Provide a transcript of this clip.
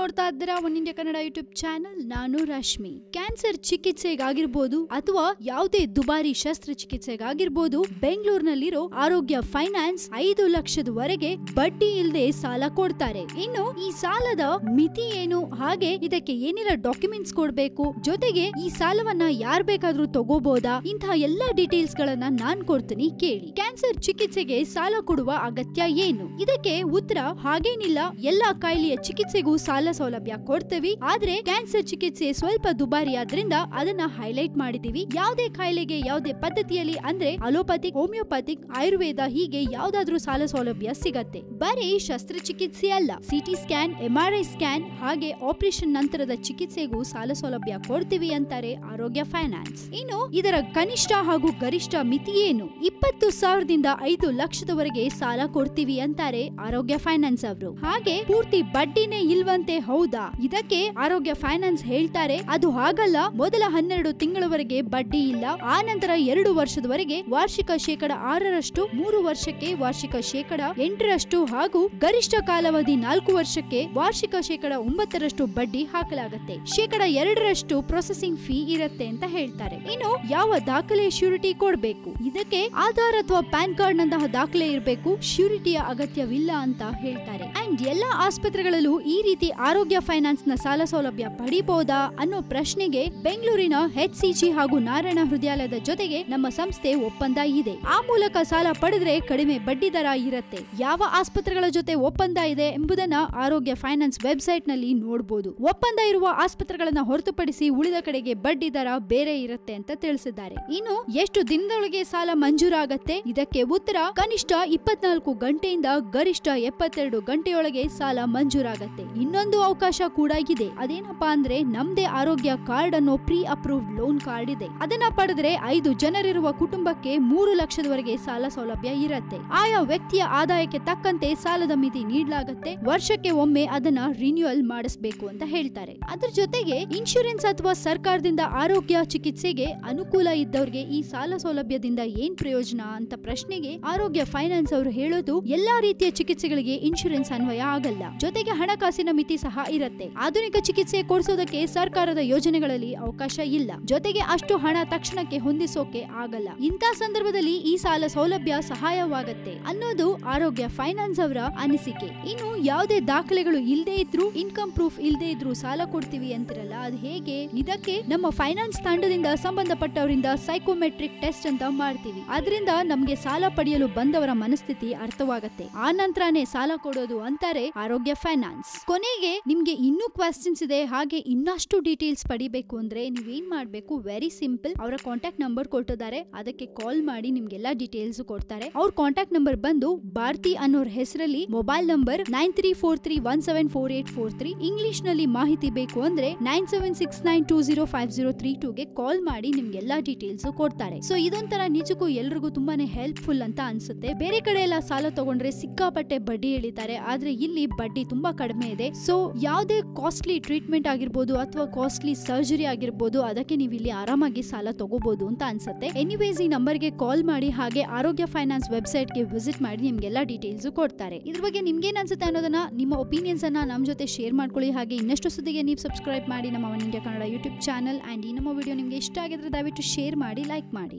ನೋಡ್ತಾ ಇದ್ದೀರಾ one India Kannada YouTube channel. ನಾನು ರಶ್ಮಿ. ಕ್ಯಾನ್ಸರ್ ಚಿಕಿತ್ಸೆಗಾಗಿರ್ಬೋದು ಅಥವಾ ಯಾವುದೇ ದುಬಾರಿ ಶಸ್ತ್ರಚಿಕಿತ್ಸೆಗಾಗಿರ್ಬೋದು ಬೆಂಗಳೂರಿನಲ್ಲಿರೋ ಆರೋಗ್ಯ ಫೈನಾನ್ಸ್ 5 ಲಕ್ಷದವರೆಗೆ ಬಡ್ಡಿ ಇಲ್ಲದೆ ಸಾಲ ಕೊಡ್ತಾರೆ. ಇನ್ನು ಈ ಸಾಲದ ಮಿತಿ ಏನು, ಹಾಗೆ ಇದಕ್ಕೆ ಏನೆಲ್ಲ ಡಾಕ್ಯುಮೆಂಟ್ಸ್ ಕೊಡ್ಬೇಕು, ಜೊತೆಗೆ ಈ ಸಾಲವನ್ನ ಯಾರ್ ಬೇಕಾದ್ರೂ ತಗೋಬಹುದಾ, ಇಂತಹ ಎಲ್ಲಾ ಡೀಟೇಲ್ಸ್ ಗಳನ್ನ ನಾನ್ ಕೊಡ್ತೀನಿ, ಕೇಳಿ. ಕ್ಯಾನ್ಸರ್ ಚಿಕಿತ್ಸೆಗೆ ಸಾಲ ಕೊಡುವ ಅಗತ್ಯ ಏನು? ಇದಕ್ಕೆ ಉತ್ತರ ಹಾಗೇನಿಲ್ಲ. ಎಲ್ಲಾ ಕಾಯಿಲೆಯ ಚಿಕಿತ್ಸೆಗೂ ಸಾಲ ಸೌಲಭ್ಯ ಕೊಡ್ತೀವಿ. ಆದ್ರೆ ಕ್ಯಾನ್ಸರ್ ಚಿಕಿತ್ಸೆ ಸ್ವಲ್ಪ ದುಬಾರಿ ಆದ್ರಿಂದ ಅದನ್ನ ಹೈಲೈಟ್ ಮಾಡಿದೀವಿ. ಯಾವುದೇ ಕಾಯಿಲೆಗೆ ಯಾವುದೇ ಪದ್ಧತಿಯಲ್ಲಿ ಅಂದ್ರೆ ಅಲೋಪತಿಕ್, ಹೋಮಿಯೋಪತಿಕ್, ಆಯುರ್ವೇದ ಹೀಗೆ ಯಾವ್ದಾದ್ರೂ ಸಾಲ ಸೌಲಭ್ಯ ಸಿಗತ್ತೆ. ಬರೀ ಶಸ್ತ್ರಚಿಕಿತ್ಸೆ ಅಲ್ಲ, ಸಿಟಿ ಸ್ಕ್ಯಾನ್, MRI ಸ್ಕ್ಯಾನ್ ಹಾಗೆ ಆಪರೇಷನ್ ನಂತರದ ಚಿಕಿತ್ಸೆಗೂ ಸಾಲ ಸೌಲಭ್ಯ ಕೊಡ್ತೀವಿ ಅಂತಾರೆ ಆರೋಗ್ಯ ಫೈನಾನ್ಸ್. ಇನ್ನು ಇದರ ಕನಿಷ್ಠ ಹಾಗೂ ಗರಿಷ್ಠ ಮಿತಿ ಏನು? 20,000ದಿಂದ 5 ಲಕ್ಷದವರೆಗೆ ಸಾಲ ಕೊಡ್ತೀವಿ ಅಂತಾರೆ ಆರೋಗ್ಯ ಫೈನಾನ್ಸ್ ಅವರು. ಹಾಗೆ ಪೂರ್ತಿ ಬಡ್ಡಿನೇ ಇಲ್ವಂತೆ, ಹೌದಾ? ಇದಕ್ಕೆ ಆರೋಗ್ಯ ಫೈನಾನ್ಸ್ ಹೇಳ್ತಾರೆ ಅದು ಹಾಗಲ್ಲ. ಮೊದಲ 12 ತಿಂಗಳವರೆಗೆ ಬಡ್ಡಿ ಇಲ್ಲ, ಆ ನಂತರ 2 ವರ್ಷದವರೆಗೆ ವಾರ್ಷಿಕ 6% 3 ವರ್ಷಕ್ಕೆ ವಾರ್ಷಿಕ 8% ಹಾಗೂ ಗರಿಷ್ಠ ಕಾಲಾವಧಿ 4 ವರ್ಷಕ್ಕೆ ವಾರ್ಷಿಕ 9% ಬಡ್ಡಿ ಹಾಕಲಾಗುತ್ತೆ. 2% ಪ್ರೊಸೆಸಿಂಗ್ ಫೀ ಇರುತ್ತೆ ಅಂತ ಹೇಳ್ತಾರೆ. ಇನ್ನು ಯಾವ ದಾಖಲೆ ಶ್ಯೂರಿಟಿ ಕೊಡ್ಬೇಕು? ಇದಕ್ಕೆ ಆಧಾರ್ ಅಥವಾ ಪ್ಯಾನ್ ಕಾರ್ಡ್ ನಂತಹ ದಾಖಲೆ ಇರಬೇಕು, ಶ್ಯೂರಿಟಿಯ ಅಗತ್ಯವಿಲ್ಲ ಅಂತ ಹೇಳ್ತಾರೆ. ಅಂಡ್ ಎಲ್ಲಾ ಆಸ್ಪತ್ರೆಗಳಲ್ಲೂ ಈ ರೀತಿ ಆರೋಗ್ಯ ಫೈನಾನ್ಸ್ ನ ಸಾಲ ಸೌಲಭ್ಯ ಪಡಿಬಹುದಾ ಅನ್ನೋ ಪ್ರಶ್ನೆಗೆ ಬೆಂಗಳೂರಿನ HCG ಹಾಗೂ ನಾರಾಯಣ ಹೃದಯಾಲಯದ ಜೊತೆಗೆ ನಮ್ಮ ಸಂಸ್ಥೆ ಒಪ್ಪಂದ ಇದೆ. ಆ ಮೂಲಕ ಸಾಲ ಪಡೆದ್ರೆ ಕಡಿಮೆ ಬಡ್ಡಿ ದರ ಇರುತ್ತೆ. ಯಾವ ಆಸ್ಪತ್ರೆಗಳ ಜೊತೆ ಒಪ್ಪಂದ ಇದೆ ಎಂಬುದನ್ನ ಆರೋಗ್ಯ ಫೈನಾನ್ಸ್ ವೆಬ್ಸೈಟ್ ನಲ್ಲಿ ನೋಡಬಹುದು. ಒಪ್ಪಂದ ಇರುವ ಆಸ್ಪತ್ರೆಗಳನ್ನ ಹೊರತುಪಡಿಸಿ ಉಳಿದ ಕಡೆಗೆ ಬಡ್ಡಿ ದರ ಬೇರೆ ಇರುತ್ತೆ ಅಂತ ತಿಳಿಸಿದ್ದಾರೆ. ಇನ್ನು ಎಷ್ಟು ದಿನದೊಳಗೆ ಸಾಲ ಮಂಜೂರಾಗತ್ತೆ? ಇದಕ್ಕೆ ಉತ್ತರ ಕನಿಷ್ಠ 24 ಗಂಟೆಯಿಂದ ಗರಿಷ್ಠ 72 ಗಂಟೆಯೊಳಗೆ ಸಾಲ ಮಂಜೂರಾಗತ್ತೆ. ಇನ್ನೊಂದು ಅವಕಾಶ ಕೂಡ ಇದೆ. ಅದೇನಪ್ಪಾ ಅಂದ್ರೆ ನಮ್ದೇ ಆರೋಗ್ಯ ಕಾರ್ಡ್ ಅನ್ನೋ ಪ್ರೀ ಅಪ್ರೂವ್ಡ್ ಲೋನ್ ಕಾರ್ಡ್ ಇದೆ. ಅದನ್ನ ಪಡೆದ್ರೆ 5 ಜನರಿರುವ ಕುಟುಂಬಕ್ಕೆ 3 ಲಕ್ಷದವರೆಗೆ ಸಾಲ ಸೌಲಭ್ಯ ಇರುತ್ತೆ. ಆಯಾ ವ್ಯಕ್ತಿಯ ಆದಾಯಕ್ಕೆ ತಕ್ಕಂತೆ ಸಾಲದ ಮಿತಿ ನೀಡಲಾಗುತ್ತೆ. ವರ್ಷಕ್ಕೆ ಒಮ್ಮೆ ಅದನ್ನ ರಿನ್ಯೂವಲ್ ಮಾಡಿಸಬೇಕು ಅಂತ ಹೇಳ್ತಾರೆ. ಅದ್ರ ಜೊತೆಗೆ ಇನ್ಶೂರೆನ್ಸ್ ಅಥವಾ ಸರ್ಕಾರದಿಂದ ಆರೋಗ್ಯ ಚಿಕಿತ್ಸೆಗೆ ಅನುಕೂಲ ಇದ್ದವ್ರಿಗೆ ಈ ಸಾಲ ಸೌಲಭ್ಯದಿಂದ ಏನ್ ಪ್ರಯೋಜನ ಅಂತ ಪ್ರಶ್ನೆಗೆ ಆರೋಗ್ಯ ಫೈನಾನ್ಸ್ ಅವರು ಹೇಳೋದು, ಎಲ್ಲಾ ರೀತಿಯ ಚಿಕಿತ್ಸೆಗಳಿಗೆ ಇನ್ಶೂರೆನ್ಸ್ ಅನ್ವಯ ಆಗಲ್ಲ. ಜೊತೆಗೆ ಹಣಕಾಸಿನ ಮಿತಿ ಸಹ ಇರುತ್ತೆ. ಆಧುನಿಕ ಚಿಕಿತ್ಸೆ ಕೊಡಿಸೋದಕ್ಕೆ ಸರ್ಕಾರದ ಯೋಜನೆಗಳಲ್ಲಿ ಅವಕಾಶ ಇಲ್ಲ. ಜೊತೆಗೆ ಅಷ್ಟು ಹಣ ತಕ್ಷಣಕ್ಕೆ ಹೊಂದಿಸೋಕೆ ಆಗಲ್ಲ. ಇಂಥ ಸಂದರ್ಭದಲ್ಲಿ ಈ ಸಾಲ ಸೌಲಭ್ಯ ಸಹಾಯವಾಗತ್ತೆ ಅನ್ನೋದು ಆರೋಗ್ಯ ಫೈನಾನ್ಸ್ ಅವರ ಅನಿಸಿಕೆ. ಇನ್ನು ಯಾವುದೇ ದಾಖಲೆಗಳು ಇಲ್ಲದೆ ಇದ್ರು, ಇನ್ಕಮ್ ಪ್ರೂಫ್ ಇಲ್ಲದೆ ಇದ್ರು ಸಾಲ ಕೊಡ್ತೀವಿ ಅಂತಿರಲ್ಲ, ಅದು ಹೇಗೆ? ಇದಕ್ಕೆ ನಮ್ಮ ಫೈನಾನ್ಸ್ ತಂಡದಿಂದ ಸಂಬಂಧಪಟ್ಟವರಿಂದ ಸೈಕೋಮೆಟ್ರಿಕ್ ಟೆಸ್ಟ್ ಅಂತ ಮಾಡ್ತೀವಿ. ಅದರಿಂದ ನಮ್ಗೆ ಸಾಲ ಪಡೆಯಲು ಬಂದವರ ಮನಸ್ಥಿತಿ ಅರ್ಥವಾಗತ್ತೆ. ಆ ನಂತರನೇ ಸಾಲ ಕೊಡೋದು ಅಂತಾರೆ ಆರೋಗ್ಯ ಫೈನಾನ್ಸ್. ಕೊನೆಗೆ ನಿಮ್ಗೆ ಇನ್ನೂ ಕ್ವೆಶ್ಚನ್ಸ್ ಇದೆ, ಹಾಗೆ ಇನ್ನಷ್ಟು ಡೀಟೇಲ್ಸ್ ಪಡಿಬೇಕು ಅಂದ್ರೆ ನೀವೇನ್ ಮಾಡ್ಬೇಕು? Very simple. ಅವರ ಕಾಂಟ್ಯಾಕ್ಟ್ ನಂಬರ್ ಕೊಟ್ಟಿದ್ದಾರೆ, ಅದಕ್ಕೆ ಕಾಲ್ ಮಾಡಿ ನಿಮ್ಗೆಲ್ಲಾ ಡೀಟೇಲ್ಸ್ ಕೊಡ್ತಾರೆ. ಅವ್ರ ಕಾಂಟ್ಯಾಕ್ಟ್ ನಂಬರ್ ಬಂದು ಭಾರತಿ ಅನ್ನೋರ್ ಹೆಸರಲ್ಲಿ, ಮೊಬೈಲ್ ನಂಬರ್ 9343174843. ಇಂಗ್ಲಿಷ್ ನಲ್ಲಿ ಮಾಹಿತಿ ಬೇಕು ಅಂದ್ರೆ 9769205032 ಗೆ ಕಾಲ್ ಮಾಡಿ ನಿಮ್ಗೆಲ್ಲಾ ಡೀಟೇಲ್ಸ್ ಕೊಡ್ತಾರೆ. ಸೊ ಇದೊಂಥರ ನಿಜಕ್ಕೂ ಎಲ್ರಿಗೂ ತುಂಬಾನೇ ಹೆಲ್ಪ್ಫುಲ್ ಅಂತ ಅನ್ಸುತ್ತೆ. ಬೇರೆ ಕಡೆ ಎಲ್ಲ ಸಾಲ ತಗೊಂಡ್ರೆ ಸಿಕ್ಕಾಪಟ್ಟೆ ಬಡ್ಡಿ ಎಳಿತಾರೆ, ಆದ್ರೆ ಇಲ್ಲಿ ಬಡ್ಡಿ ತುಂಬಾ ಕಡಿಮೆ ಇದೆ. ಸೊ ಯಾವುದೇ ಕಾಸ್ಟ್ಲಿ ಟ್ರೀಟ್ಮೆಂಟ್ ಆಗಿರ್ಬೋದು ಅಥವಾ ಕಾಸ್ಟ್ಲಿ ಸರ್ಜರಿ ಆಗಿರ್ಬೋದು, ಅದಕ್ಕೆ ನೀವು ಇಲ್ಲಿ ಆರಾಮಾಗಿ ಸಾಲ ತಗೋಬಹುದು ಅಂತ ಅನ್ಸುತ್ತೆ. ಎನಿವೇಸ್ ಈ ನಂಬರ್ಗೆ ಕಾಲ್ ಮಾಡಿ, ಹಾಗೆ ಆರೋಗ್ಯ ಫೈನಾನ್ಸ್ ವೆಬ್ಸೈಟ್ ಗೆ ವಿಸಿಟ್ ಮಾಡಿ ನಿಮ್ಗೆಲ್ಲ ಡೀಟೇಲ್ಸ್ ಕೊಡ್ತಾರೆ. ಇದ್ರ ಬಗ್ಗೆ ನಿಮ್ಗೇನ್ ಅನ್ಸುತ್ತೆ ಅನ್ನೋದನ್ನ, ನಿಮ್ಮ ಒಪಿನಿಯನ್ಸ್ ಅನ್ನ ನಮ್ ಜೊತೆ ಶೇರ್ ಮಾಡ್ಕೊಳ್ಳಿ. ಹಾಗೆ ಇನ್ನಷ್ಟು ಸುದ್ದಿಗೆ ನೀವು ಸಬ್ಸ್ಕ್ರೈಬ್ ಮಾಡಿ ನಮ್ಮ one India Kannada YouTube channel. And ಈ ನಮ್ಮ ವಿಡಿಯೋ ನಿಮ್ಗೆ ಇಷ್ಟ ಆಗಿದ್ರೆ ದಯವಿಟ್ಟು ಶೇರ್ ಮಾಡಿ, ಲೈಕ್ ಮಾಡಿ.